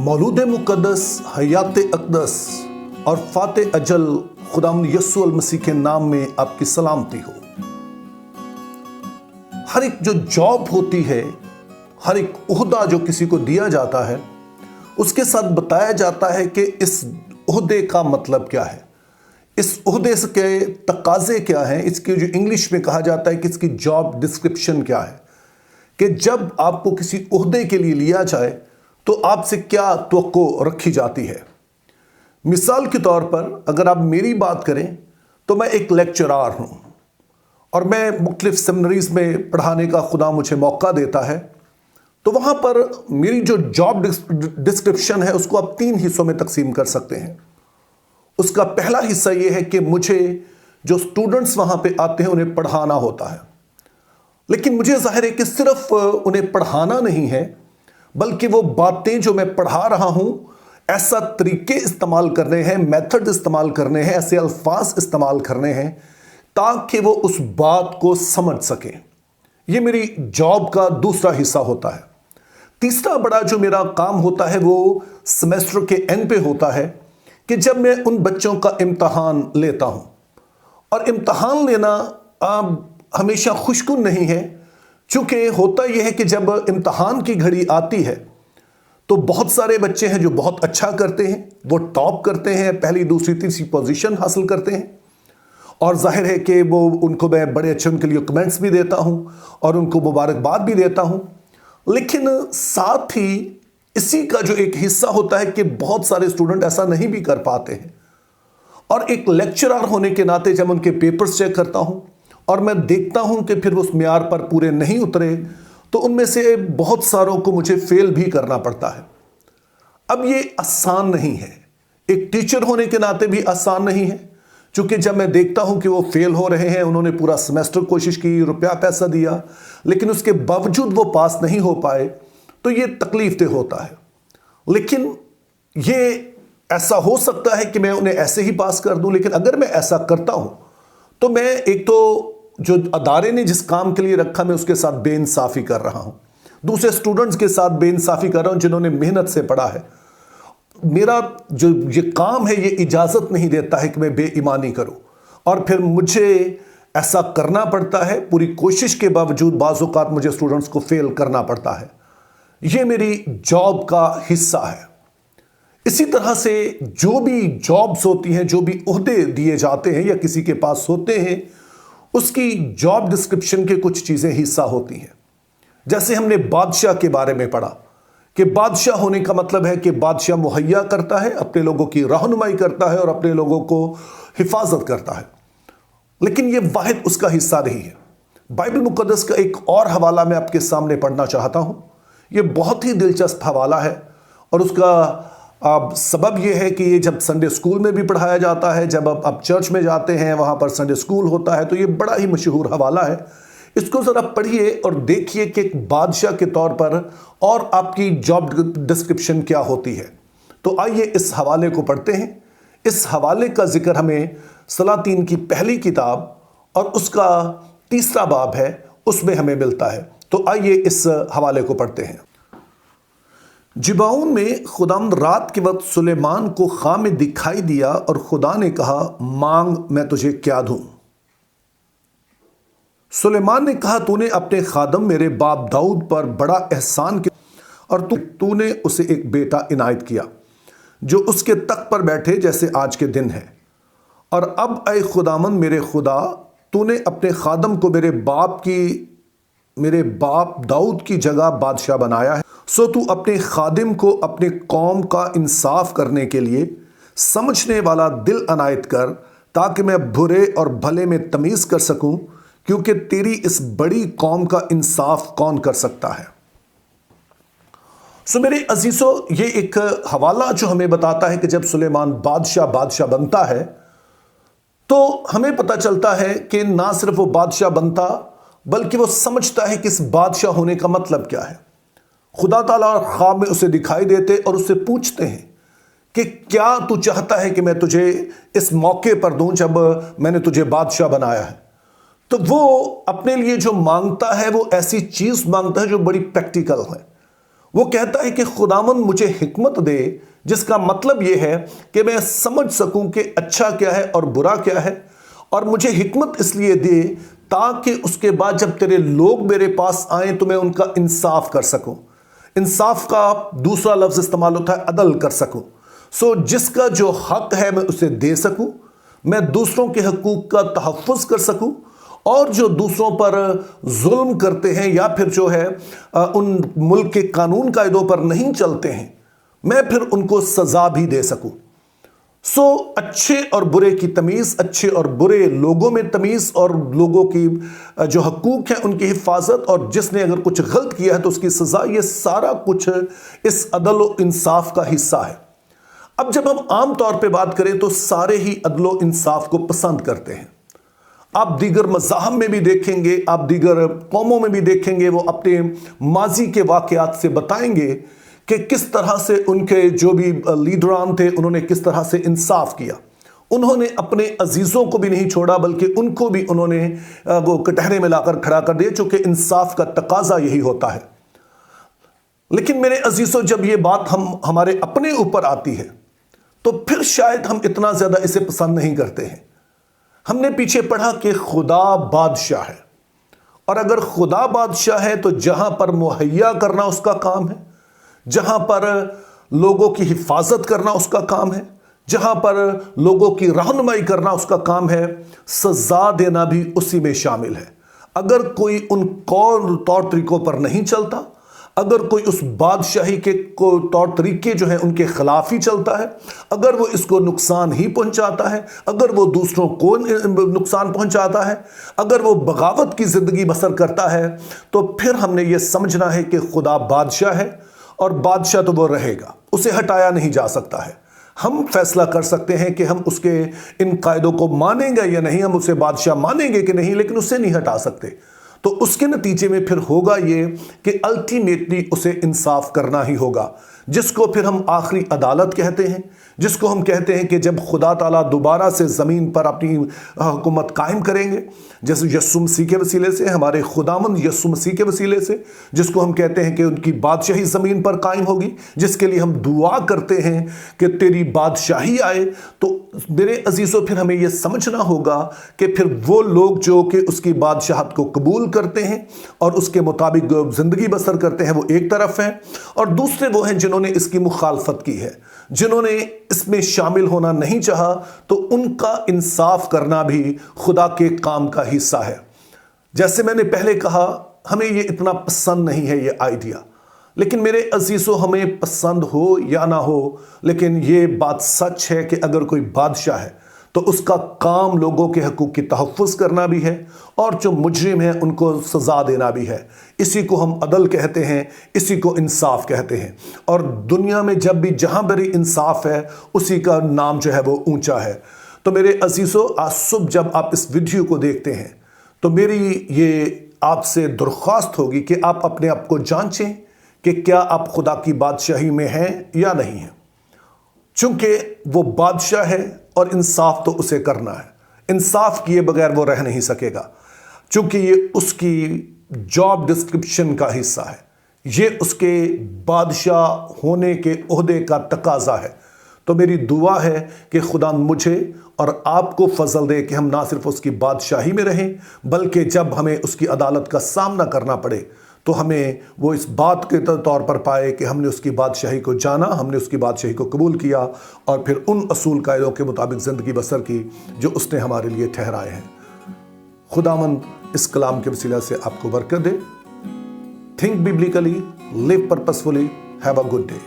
मौलूद मुक़द्दस, हयात अक़दस और फ़ाते अजल खुदावंद यस्सु मसीह के नाम में आपकी सलामती हो। हर एक जो जॉब होती है, हर एक ओहदा जो किसी को दिया जाता है, उसके साथ बताया जाता है कि इस ओहदे का मतलब क्या है, इस ओहदे के तकाज़े क्या हैं, इसकी जो इंग्लिश में कहा जाता है कि इसकी जॉब डिस्क्रिप्शन क्या है, कि जब आपको किसी ओहदे के लिए लिया जाए तो आपसे क्या तवक्को रखी जाती है। मिसाल के तौर पर अगर आप मेरी बात करें तो मैं एक लेक्चरार हूँ और मैं मुख्तलिफ सेमिनरीज़ में पढ़ाने का खुदा मुझे मौका देता है। तो वहाँ पर मेरी जो जॉब डिस्क्रिप्शन है उसको आप 3 हिस्सों में तकसीम कर सकते हैं। उसका पहला हिस्सा ये है कि मुझे जो स्टूडेंट्स वहाँ पे आते हैं उन्हें पढ़ाना होता है, लेकिन मुझे जाहिर है कि सिर्फ उन्हें पढ़ाना नहीं है, बल्कि वो बातें जो मैं पढ़ा रहा हूँ ऐसा तरीके इस्तेमाल करने हैं, मेथड इस्तेमाल करने हैं, ऐसे अल्फाज इस्तेमाल करने हैं ताकि वो उस बात को समझ सकें। ये मेरी जॉब का दूसरा हिस्सा होता है। तीसरा बड़ा जो मेरा काम होता है वो सेमेस्टर के एंड पे होता है कि जब मैं उन बच्चों का इम्तहान लेता हूँ, और इम्तहान लेना हमेशा खुशकुन नहीं है, चूँकि होता यह है कि जब इम्तहान की घड़ी आती है तो बहुत सारे बच्चे हैं जो बहुत अच्छा करते हैं, वो टॉप करते हैं, पहली दूसरी तीसरी पोजीशन हासिल करते हैं, और जाहिर है कि वो उनको मैं बड़े अच्छे उनके लिए कमेंट्स भी देता हूँ और उनको मुबारकबाद भी देता हूँ। लेकिन साथ ही इसी का जो एक हिस्सा होता है कि बहुत सारे स्टूडेंट ऐसा नहीं भी कर पाते हैं, और एक लेक्चरर होने के नाते जब उनके पेपर्स चेक करता हूँ और मैं देखता हूं कि फिर उस म्यार पर पूरे नहीं उतरे, तो उनमें से बहुत सारों को मुझे फेल भी करना पड़ता है। अब ये आसान नहीं है, एक टीचर होने के नाते भी आसान नहीं है, क्योंकि जब मैं देखता हूं कि वो फेल हो रहे हैं, उन्होंने पूरा सेमेस्टर कोशिश की, रुपया पैसा दिया, लेकिन उसके बावजूद वो पास नहीं हो पाए, तो ये तकलीफ दे होता है। लेकिन ये ऐसा हो सकता है कि मैं उन्हें ऐसे ही पास कर दूं, लेकिन अगर मैं ऐसा करता हूं तो मैं एक तो जो अदारे ने जिस काम के लिए रखा मैं उसके साथ बेइंसाफी कर रहा हूं, दूसरे स्टूडेंट्स के साथ बेइंसाफी कर रहा हूं जिन्होंने मेहनत से पढ़ा है। मेरा जो ये काम है ये इजाजत नहीं देता है कि मैं बेईमानी करूं, और फिर मुझे ऐसा करना पड़ता है, पूरी कोशिश के बावजूद बाज़ औक़ात मुझे स्टूडेंट्स को फेल करना पड़ता है। ये मेरी जॉब का हिस्सा है। इसी तरह से जो भी जॉब्स होती हैं, जो भी ओहदे दिए जाते हैं या किसी के पास होते हैं, उसकी जॉब डिस्क्रिप्शन के कुछ चीज़ें हिस्सा होती हैं। जैसे हमने बादशाह के बारे में पढ़ा कि बादशाह होने का मतलब है कि बादशाह मुहैया करता है, अपने लोगों की रहनुमाई करता है और अपने लोगों को हिफाजत करता है, लेकिन ये वाहिद उसका हिस्सा नहीं है। बाइबल मुक़द्दस का एक और हवाला मैं आपके सामने पढ़ना चाहता हूँ। ये बहुत ही दिलचस्प हवाला है, और उसका सबब यह है कि ये जब संडे स्कूल में भी पढ़ाया जाता है, जब आप चर्च में जाते हैं वहाँ पर संडे स्कूल होता है, तो ये बड़ा ही मशहूर हवाला है। इसको ज़रा पढ़िए और देखिए कि एक बादशाह के तौर पर और आपकी जॉब डिस्क्रिप्शन क्या होती है। तो आइए इस हवाले को पढ़ते हैं। इस हवाले का जिक्र हमें सलातीन की पहली किताब और उसका 3रा बाब है, उसमें हमें मिलता है। तो आइए इस हवाले को पढ़ते हैं। जिबाउन में खुदावंद रात के वक्त सुलेमान को ख्वाब में दिखाई दिया और खुदा ने कहा, मांग, मैं तुझे क्या दूं। सुलेमान ने कहा, तूने अपने खादम मेरे बाप दाऊद पर बड़ा एहसान किया और तूने उसे एक बेटा इनायत किया जो उसके तख्त पर बैठे जैसे आज के दिन है। और अब ऐ खुदामंद मेरे खुदा, तूने अपने खादम को मेरे बाप दाऊद की जगह बादशाह बनाया है, सो तू अपने खादिम को अपने कौम का इंसाफ करने के लिए समझने वाला दिल अनायत कर, ताकि मैं बुरे और भले में तमीज़ कर सकूं, क्योंकि तेरी इस बड़ी कौम का इंसाफ कौन कर सकता है। सो मेरे अजीज़ों, ये एक हवाला जो हमें बताता है कि जब सुलेमान बादशाह बनता है तो हमें पता चलता है कि ना सिर्फ वो बादशाह बनता, बल्कि वो समझता है कि इस बादशाह होने का मतलब क्या है। खुदा ताला ख्वाब में उसे दिखाई देते और उससे पूछते हैं कि क्या तू चाहता है कि मैं तुझे इस मौके पर दूं जब मैंने तुझे बादशाह बनाया है। तो वो अपने लिए जो मांगता है वो ऐसी चीज़ मांगता है जो बड़ी प्रैक्टिकल है। وہ کہتا ہے کہ خداوند مجھے حکمت دے، جس کا مطلب یہ ہے کہ میں سمجھ سکوں کہ اچھا کیا ہے اور برا کیا ہے، اور مجھے حکمت اس لیے دے تاکہ اس کے بعد جب تیرے لوگ میرے پاس آئیں تو میں ان کا انصاف کر سکوں۔ انصاف کا دوسرا لفظ استعمال ہوتا ہے عدل کر سکوں۔ جس کا جو حق ہے میں اسے دے سکوں، میں دوسروں کے حقوق کا تحفظ کر سکوں، اور جو دوسروں پر ظلم کرتے ہیں یا پھر جو ہے ان ملک کے قانون قاعدوں پر نہیں چلتے ہیں، میں پھر ان کو سزا بھی دے سکوں۔ اچھے اور برے کی تمیز، اچھے اور برے لوگوں میں تمیز، اور لوگوں کی جو حقوق ہیں ان کی حفاظت، اور جس نے اگر کچھ غلط کیا ہے تو اس کی سزا، یہ سارا کچھ اس عدل و انصاف کا حصہ ہے۔ اب جب ہم عام طور پہ بات کریں تو سارے ہی عدل و انصاف کو پسند کرتے ہیں۔ آپ دیگر مذاہب میں بھی دیکھیں گے، آپ دیگر قوموں میں بھی دیکھیں گے، وہ اپنے ماضی کے واقعات سے بتائیں گے کہ کس طرح سے ان کے جو بھی لیڈران تھے انہوں نے کس طرح سے انصاف کیا۔ انہوں نے اپنے عزیزوں کو بھی نہیں چھوڑا، بلکہ ان کو بھی انہوں نے وہ کٹہرے میں لا کر کھڑا کر دیا، چونکہ انصاف کا تقاضا یہی ہوتا ہے۔ لیکن میرے عزیزوں، جب یہ بات ہمارے اپنے اوپر آتی ہے تو پھر شاید ہم اتنا زیادہ اسے پسند نہیں کرتے ہیں۔ ہم نے پیچھے پڑھا کہ خدا بادشاہ ہے، اور اگر خدا بادشاہ ہے تو جہاں پر مہیا کرنا اس کا کام ہے، جہاں پر لوگوں کی حفاظت کرنا اس کا کام ہے، جہاں پر لوگوں کی رہنمائی کرنا اس کا کام ہے، سزا دینا بھی اسی میں شامل ہے۔ اگر کوئی ان طور طریقوں پر نہیں چلتا، اگر کوئی اس بادشاہی کے طور طریقے جو ہیں ان کے خلاف ہی چلتا ہے، اگر وہ اس کو نقصان ہی پہنچاتا ہے، اگر وہ دوسروں کو نقصان پہنچاتا ہے، اگر وہ بغاوت کی زندگی بسر کرتا ہے، تو پھر ہم نے یہ سمجھنا ہے کہ خدا بادشاہ ہے، اور بادشاہ تو وہ رہے گا، اسے ہٹایا نہیں جا سکتا ہے۔ ہم فیصلہ کر سکتے ہیں کہ ہم اس کے ان قاعدوں کو مانیں گے یا نہیں، ہم اسے بادشاہ مانیں گے کہ نہیں، لیکن اسے نہیں ہٹا سکتے۔ تو اس کے نتیجے میں پھر ہوگا یہ کہ الٹیمیٹلی اسے انصاف کرنا ہی ہوگا، جس کو پھر ہم آخری عدالت کہتے ہیں، جس کو ہم کہتے ہیں کہ جب خدا تعالیٰ دوبارہ سے زمین پر اپنی حکومت قائم کریں گے، جیسے یسوع مسیح کے وسیلے سے، ہمارے خداوند یسوع مسیح کے وسیلے سے، جس کو ہم کہتے ہیں کہ ان کی بادشاہی زمین پر قائم ہوگی، جس کے لیے ہم دعا کرتے ہیں کہ تیری بادشاہی آئے۔ تو میرے عزیزوں، پھر ہمیں یہ سمجھنا ہوگا کہ پھر وہ لوگ جو کہ اس کی بادشاہت کو قبول کرتے ہیں اور اس کے مطابق زندگی بسر کرتے ہیں، وہ ایک طرف ہیں، اور دوسرے وہ ہیں جنہوں نے اس کی مخالفت کی ہے، جنہوں نے اس میں شامل ہونا نہیں چاہا۔ تو ان کا انصاف کرنا بھی خدا کے کام کا حصہ ہے۔ جیسے میں نے پہلے کہا، ہمیں یہ اتنا پسند نہیں ہے یہ آئیڈیا، لیکن میرے عزیزوں، ہمیں پسند ہو یا نہ ہو، لیکن یہ بات سچ ہے کہ اگر کوئی بادشاہ ہے تو اس کا کام لوگوں کے حقوق کی تحفظ کرنا بھی ہے، اور جو مجرم ہیں ان کو سزا دینا بھی ہے۔ اسی کو ہم عدل کہتے ہیں، اسی کو انصاف کہتے ہیں، اور دنیا میں جب بھی جہاں بری انصاف ہے، اسی کا نام جو ہے وہ اونچا ہے۔ تو میرے عزیزوں، آج صبح جب آپ اس ویڈیو کو دیکھتے ہیں تو میری یہ آپ سے درخواست ہوگی کہ آپ اپنے آپ کو جانچیں کہ کیا آپ خدا کی بادشاہی میں ہیں یا نہیں ہیں، چونکہ وہ بادشاہ ہے اور انصاف تو اسے کرنا ہے۔ انصاف کیے بغیر وہ رہ نہیں سکے گا، چونکہ یہ اس کی جاب ڈسکرپشن کا حصہ ہے، یہ اس کے بادشاہ ہونے کے عہدے کا تقاضا ہے۔ تو میری دعا ہے کہ خدا مجھے اور آپ کو فضل دے کہ ہم نہ صرف اس کی بادشاہی میں رہیں، بلکہ جب ہمیں اس کی عدالت کا سامنا کرنا پڑے تو ہمیں وہ اس بات کے طور پر پائے کہ ہم نے اس کی بادشاہی کو جانا، ہم نے اس کی بادشاہی کو قبول کیا، اور پھر ان اصول قاعدوں کے مطابق زندگی بسر کی جو اس نے ہمارے لیے ٹھہرائے ہیں۔ خداوند اس کلام کے وسیلہ سے آپ کو برکت دے۔ Think biblically, live purposefully, have a good day.